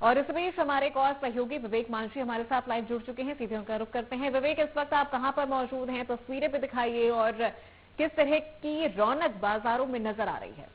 और इस बीच हमारे एक और सहयोगी विवेक मांझी हमारे साथ लाइव जुड़ चुके हैं। सीधे उनका रुख करते हैं। विवेक, इस वक्त आप कहां पर मौजूद हैं? तस्वीरें भी दिखाइए और किस तरह की रौनक बाजारों में नजर आ रही है?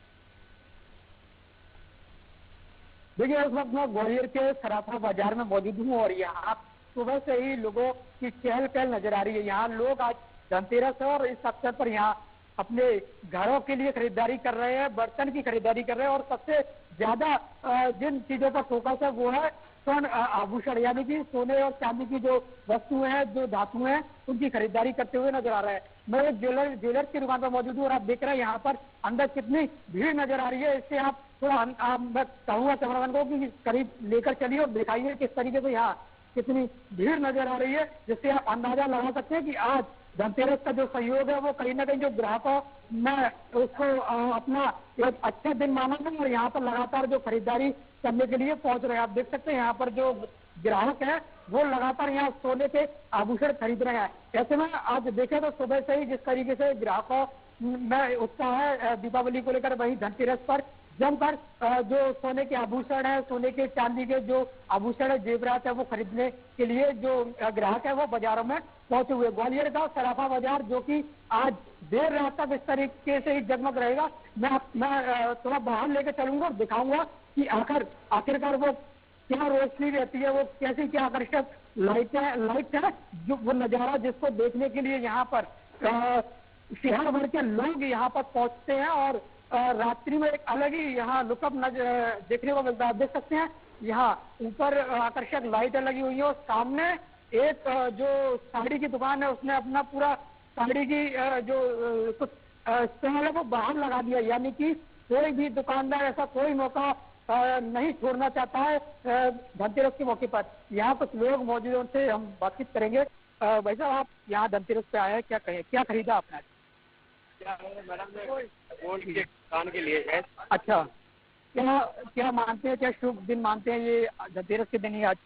देखिए, इस वक्त मैं ग्वालियर के सराफा बाजार में मौजूद हूँ और यहाँ सुबह से ही लोगों की चहल पहल नजर आ रही है। यहाँ लोग आज धनतेरस है और इस अवसर पर यहाँ अपने घरों के लिए खरीदारी कर रहे हैं, बर्तन की खरीदारी कर रहे हैं और सबसे ज्यादा जिन चीजों पर फोकस है वो है स्वर्ण आभूषण, यानी कि सोने और चांदी की जो वस्तुएं हैं, जो धातु हैं, उनकी खरीदारी करते हुए नजर आ रहे हैं। मैं एक ज्वेलर्स की दुकान पर मौजूद हूँ और आप देख रहे हैं यहाँ पर अंदर कितनी भीड़ नजर आ रही है। इससे आप थोड़ा मैं कहूँगा कैमरामैन को कि करीब लेकर चलिए और दिखाइए किस तरीके से यहाँ कितनी भीड़ नजर आ रही है, जिससे आप अंदाजा लगा सकते हैं कि आज धनतेरस का जो सहयोग है वो कहीं ना कहीं जो ग्राहकों में उसको अपना एक अच्छा दिन माना है और यहाँ पर लगातार जो खरीदारी करने के लिए पहुंच रहे हैं। आप देख सकते हैं यहाँ पर जो ग्राहक है वो लगातार यहाँ सोने के आभूषण खरीद रहे हैं। ऐसे में आज देखें तो सुबह से ही जिस तरीके से ग्राहकों में उत्साह है दीपावली को लेकर, वही धनतेरस पर जमकर जो सोने के आभूषण है, सोने के चांदी के जो आभूषण है, जेवरात है, वो खरीदने के लिए जो ग्राहक है वो बाजारों में पहुंचे हुए। ग्वालियर का सराफा बाजार जो कि आज देर रात तक इस तरीके से ही जगमग रहेगा। मैं थोड़ा बाहर लेकर चलूंगा और दिखाऊंगा कि आखिरकार वो क्या रोशनी रहती है, वो कैसी क्या आकर्षक लाइट है जो वो नजारा जिसको देखने के लिए यहाँ पर शहर भर के लोग यहाँ पर पहुंचते हैं और रात्रि में एक अलग ही यहाँ लुकअप देखने को मिलता है। आप देख सकते हैं यहाँ ऊपर आकर्षक लाइटें लगी हुई है और सामने एक जो साड़ी की दुकान है उसने अपना पूरा साड़ी की जो कुछ स्टॉल है वो बाहर लगा दिया, यानी कि कोई भी दुकानदार ऐसा कोई मौका नहीं छोड़ना चाहता है धनतेरस के मौके पर। यहाँ कुछ लोग मौजूद हैं, उनसे हम बातचीत करेंगे। भाई साहब, आप यहाँ धनतेरस पे आए हैं, क्या खरीदा आपने? मैडम, गोल्ड के कान के लिए है। अच्छा, क्या मानते हैं, क्या शुभ दिन मानते हैं ये धनतेरस के दिन ही आज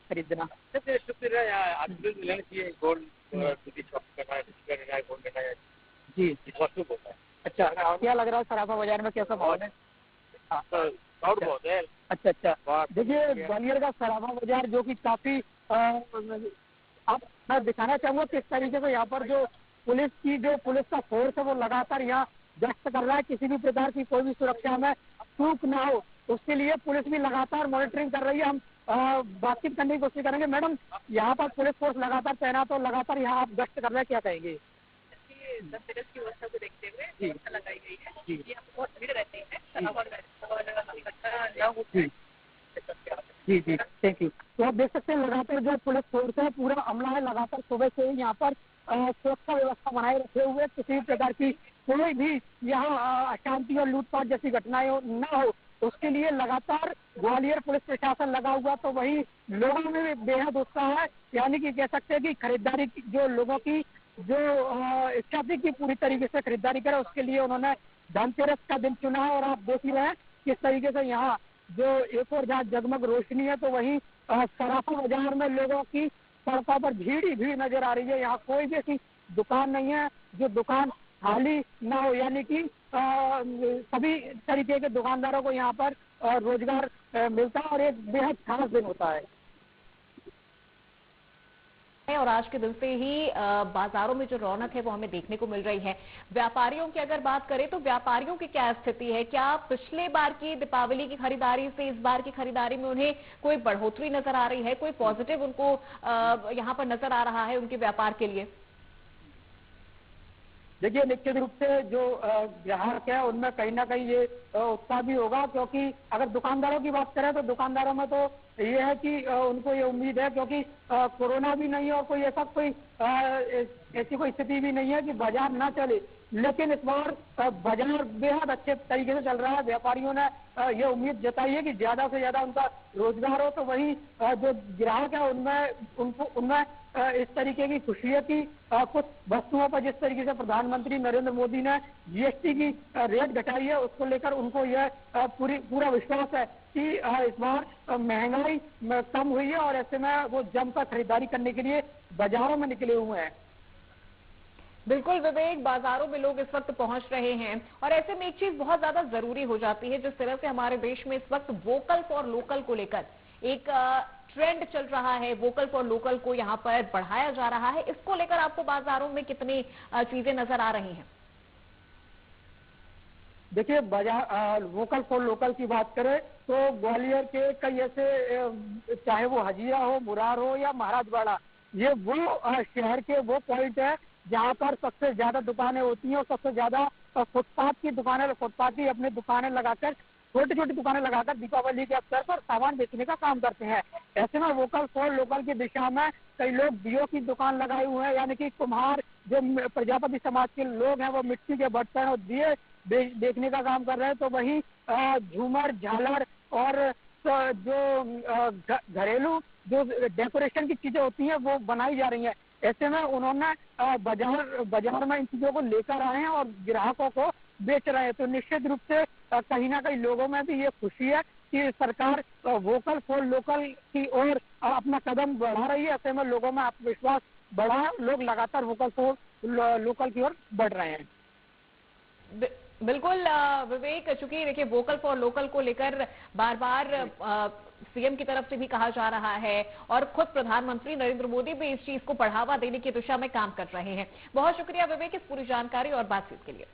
खरीदना? शुभ दिन है, आज लेना चाहिए गोल्ड जी, बहुत शुभ होता है। अच्छा, क्या लग रहा है सराफा बाजार में कैसा माहौल है? क्राउड बहुत है। अच्छा, देखिए ग्वालियर का सराफा बाजार जो कि काफी अब मैं दिखाना चाहूंगा किस तरीके से यहाँ पर जो पुलिस का फोर्स है वो लगातार यहाँ गश्त कर रहा है। किसी भी प्रकार की कोई भी सुरक्षा में चूक ना हो उसके लिए पुलिस भी लगातार मॉनिटरिंग कर रही है। हम बातचीत करने की कोशिश करेंगे। मैडम, यहाँ पर पुलिस फोर्स लगातार तैनात और लगातार यहाँ आप गश्त कर रहे हैं, क्या कहेंगे? धनतेरस की व्यवस्था को देखते हुए व्यवस्था लगाई गई है कि हम बहुत भीड़ रहते हैं और इकट्ठा न हो। जी, थैंक यू। तो आप देख सकते हैं लगातार जो पुलिस फोर्स है, पूरा अमला है, लगातार सुबह से ही यहाँ पर सुरक्षा व्यवस्था बनाए रखे हुए, किसी भी प्रकार की कोई भी यहाँ अशांति और लूटपाट जैसी घटनाएं न हो उसके लिए लगातार ग्वालियर पुलिस प्रशासन लगा हुआ। तो वही लोगों में भी बेहद उत्साह है, यानी कि कह सकते हैं कि खरीदारी जो लोगों की जो इच्छा थी कि पूरी तरीके से खरीदारी करे, उसके लिए उन्होंने धनतेरस का दिन चुना है। और आप देख ही रहे हैं किस तरीके से यहाँ जो एक और जहाँ जगमग रोशनी है, तो वहीं सराफा बाजार में लोगों की सड़कों पर भीड़ ही भीड़ नजर आ रही है। यहाँ कोई भी ऐसी दुकान नहीं है जो दुकान खाली ना हो, यानी कि सभी तरीके के दुकानदारों को यहाँ पर रोजगार मिलता है और एक बेहद खास दिन होता है। और आज के दिन से ही बाजारों में जो रौनक है वो हमें देखने को मिल रही है। व्यापारियों की अगर बात करें तो व्यापारियों की क्या स्थिति है? क्या पिछले बार की दीपावली की खरीदारी से इस बार की खरीदारी में उन्हें कोई बढ़ोतरी नजर आ रही है? कोई पॉजिटिव उनको यहाँ पर नजर आ रहा है उनके व्यापार के लिए? देखिए, निश्चित रूप से जो ग्राहक है उनमें कहीं ना कहीं ये उत्साह भी होगा, क्योंकि अगर दुकानदारों की बात करें तो दुकानदारों में तो ये है कि उनको ये उम्मीद है, क्योंकि कोरोना भी नहीं है और कोई ऐसी कोई स्थिति भी नहीं है कि बाजार ना चले। लेकिन इस बार बाजार बेहद अच्छे तरीके से चल रहा है। व्यापारियों ने ये उम्मीद जताई है कि ज्यादा से ज्यादा उनका रोजगार हो। तो वही जो ग्राहक है उनमें इस तरीके की खुशी है कि कुछ वस्तुओं पर जिस तरीके से प्रधानमंत्री नरेंद्र मोदी ने जीएसटी की रेट घटाई है, उसको लेकर उनको यह पूरा विश्वास है कि इस बार महंगाई कम हुई है और ऐसे में वो जमकर खरीदारी करने के लिए बाजारों में निकले हुए हैं। बिल्कुल विवेक, बाजारों में लोग इस वक्त पहुंच रहे हैं और ऐसे में एक चीज बहुत ज्यादा जरूरी हो जाती है। जिस तरह से हमारे देश में इस वक्त वोकल फॉर लोकल को लेकर एक ट्रेंड चल रहा है, वोकल फॉर लोकल को यहाँ पर बढ़ाया जा रहा है, इसको लेकर आपको बाजारों में कितनी चीजें नजर आ रही हैं? देखिए, बाजार वोकल फॉर लोकल की बात करें तो ग्वालियर के कई ऐसे, चाहे वो हजीरा हो, मुरार हो या महाराजवाड़ा, ये वो शहर के वो पॉइंट है जहाँ पर सबसे ज्यादा दुकानें होती हैं और सबसे ज्यादा फुटपाथ की दुकानें, फुटपाथ की अपनी दुकानें लगाकर, छोटी छोटी दुकानें लगाकर दीपावली के अवसर पर सामान बेचने का काम करते हैं। ऐसे में वोकल फॉर लोकल की दिशा में कई लोग दियो की दुकान लगाए हुए हैं, यानी कि कुम्हार जो प्रजापति समाज के लोग हैं वो मिट्टी के बर्तन और दिए बेचने का काम कर रहे हैं। तो वहीं झूमर, झालर और जो घरेलू जो डेकोरेशन की चीजें होती हैं वो बनाई जा रही हैं। ऐसे में उन्होंने बाजार में इन चीजों को लेकर आए हैं और ग्राहकों को बेच रहे हैं। तो निश्चित रूप से कहीं ना कहीं लोगों में भी ये खुशी है कि सरकार वोकल फॉर लोकल की ओर अपना कदम बढ़ा रही है। ऐसे में लोगों में आत्मविश्वास बढ़ा, लोग लगातार वोकल फॉर लोकल की ओर बढ़ रहे हैं। बिल्कुल विवेक, चूंकि देखिए वोकल फॉर लोकल को लेकर बार बार सीएम की तरफ से भी कहा जा रहा है और खुद प्रधानमंत्री नरेंद्र मोदी भी इस चीज को बढ़ावा देने की दिशा में काम कर रहे हैं। बहुत शुक्रिया विवेक इस पूरी जानकारी और बातचीत के लिए।